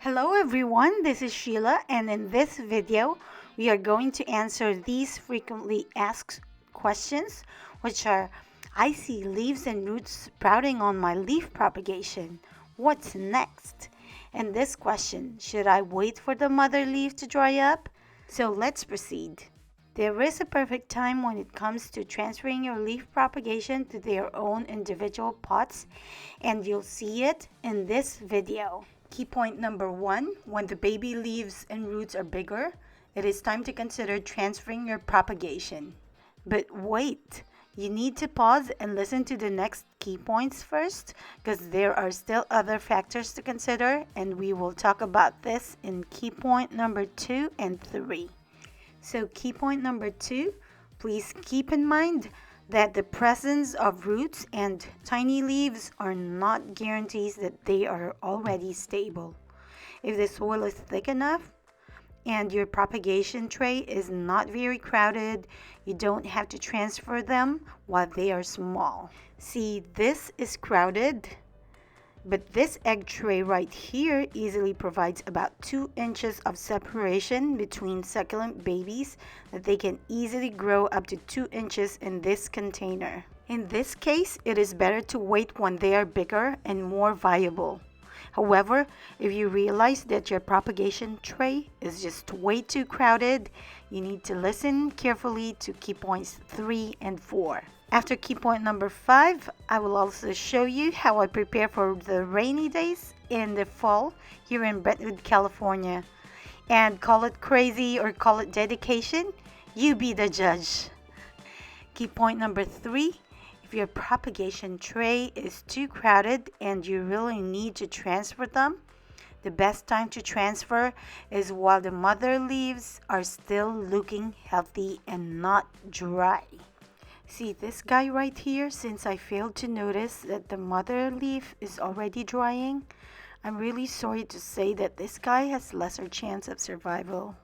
Hello everyone, this is Sheila, and in this video we are going to answer these frequently asked questions, which are: I see leaves and roots sprouting on my leaf propagation. What's next? And this question: should I wait for the mother leaf to dry up? So let's proceed. There is a perfect time when it comes to transferring your leaf propagation to their own individual pots, and you'll see it in this video. Key point number 1, when the baby leaves and roots are bigger, it is time to consider transferring your propagation. But wait, you need to pause and listen to the next key points first, because there are still other factors to consider, and we will talk about this in key point number 2 and 3. So key point number 2, please keep in mind that the presence of roots and tiny leaves are not guarantees that they are already stable. If the soil is thick enough and your propagation tray is not very crowded, you don't have to transfer them while they are small. See, this is crowded, but this egg tray right here easily provides about 2 inches of separation between succulent babies that they can easily grow up to 2 inches in this container. In this case, it is better to wait when they are bigger and more viable. However, if you realize that your propagation tray is just way too crowded, you need to listen carefully to key points 3 and 4. After key point number 5, I will also show you how I prepare for the rainy days in the fall here in Brentwood, California. And call it crazy or call it dedication, you be the judge. Key point number 3, if your propagation tray is too crowded and you really need to transfer them, the best time to transfer is while the mother leaves are still looking healthy and not dry. See this guy right here, since I failed to notice that the mother leaf is already drying, I'm really sorry to say that this guy has lesser chance of survival.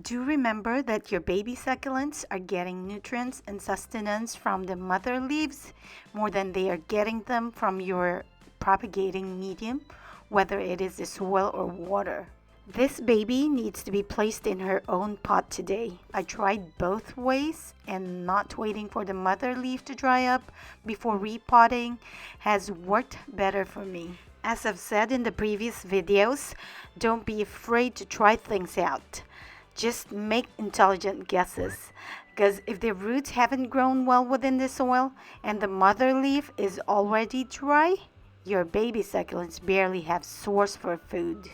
Do remember that your baby succulents are getting nutrients and sustenance from the mother leaves more than they are getting them from your propagating medium, whether it is the soil or water. This baby needs to be placed in her own pot today. I tried both ways, and not waiting for the mother leaf to dry up before repotting has worked better for me. As I've said in the previous videos, don't be afraid to try things out. Just make intelligent guesses, because if the roots haven't grown well within the soil and the mother leaf is already dry, your baby succulents barely have source for food.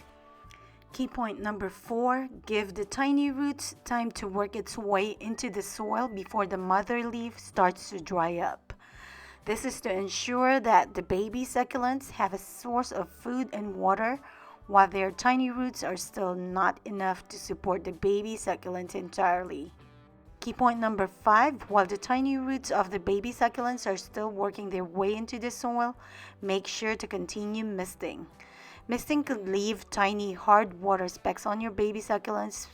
Key point number 4, give the tiny roots time to work its way into the soil before the mother leaf starts to dry up. This is to ensure that the baby succulents have a source of food and water while their tiny roots are still not enough to support the baby succulent entirely. Key point number 5, while the tiny roots of the baby succulents are still working their way into the soil, make sure to continue misting. Misting could leave tiny hard water specks on your baby succulents,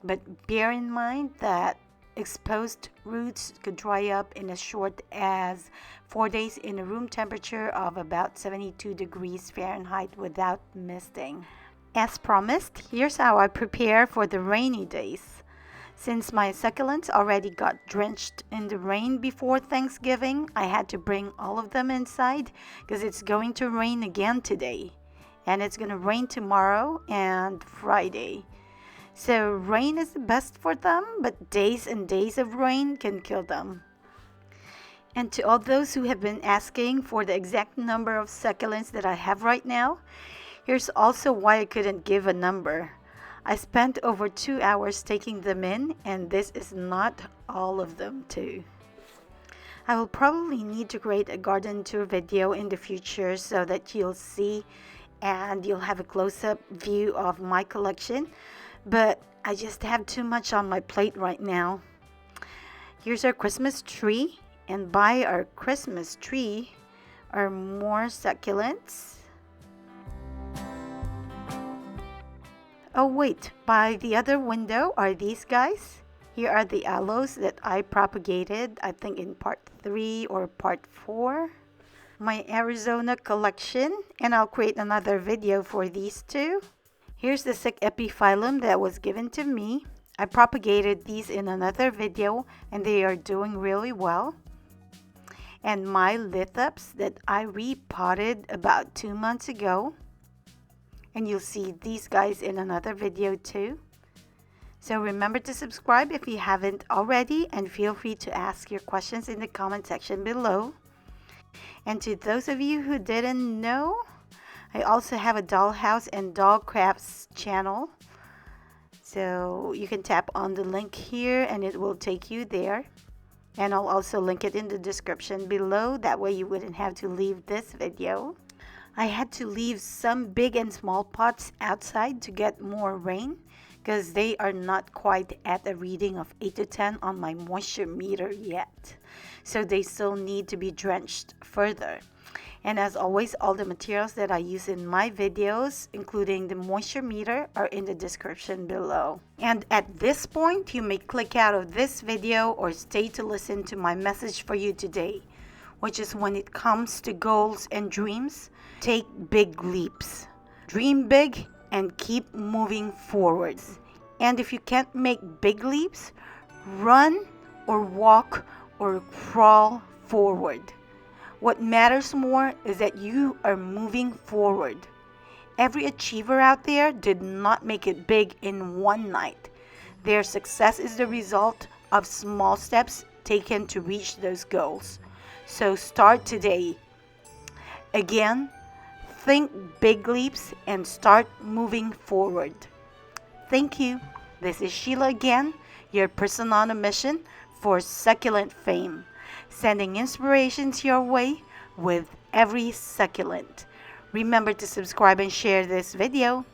but bear in mind that exposed roots could dry up in as short as 4 days in a room temperature of about 72 degrees Fahrenheit without misting. As promised, here's how I prepare for the rainy days. Since my succulents already got drenched in the rain before Thanksgiving, I had to bring all of them inside because it's going to rain again today. And it's going to rain tomorrow and Friday. So rain is the best for them, but days and days of rain can kill them. And to all those who have been asking for the exact number of succulents that I have right now, here's also why I couldn't give a number. I spent over 2 hours taking them in, and this is not all of them too. I will probably need to create a garden tour video in the future so that you'll see and you'll have a close-up view of my collection, but I just have too much on my plate right now. Here's our Christmas tree, and by our Christmas tree are more succulents. Oh wait, by the other window are these guys. Here are the aloes that I propagated, I think in part 3 or part 4. My Arizona collection, and I'll create another video for these two. Here's the sick epiphyllum that was given to me. I propagated these in another video and they are doing really well. And my lithops that I repotted about 2 months ago. And you'll see these guys in another video too. So remember to subscribe if you haven't already, and feel free to ask your questions in the comment section below. And to those of you who didn't know, I also have a dollhouse and doll crafts channel. So you can tap on the link here and it will take you there. And I'll also link it in the description below. That way you wouldn't have to leave this video. I had to leave some big and small pots outside to get more rain, because they are not quite at a reading of 8 to 10 on my moisture meter yet. So they still need to be drenched further. And as always, all the materials that I use in my videos, including the moisture meter, are in the description below. And at this point, you may click out of this video or stay to listen to my message for you today, which is when it comes to goals and dreams, take big leaps. Dream big and keep moving forwards. And if you can't make big leaps, run or walk or crawl forward. What matters more is that you are moving forward. Every achiever out there did not make it big in one night. Their success is the result of small steps taken to reach those goals. So start today. Again, think big leaps and start moving forward. Thank you. This is Sheila again, your person on a mission for succulent fame, sending inspirations your way with every succulent. Remember to subscribe and share this video.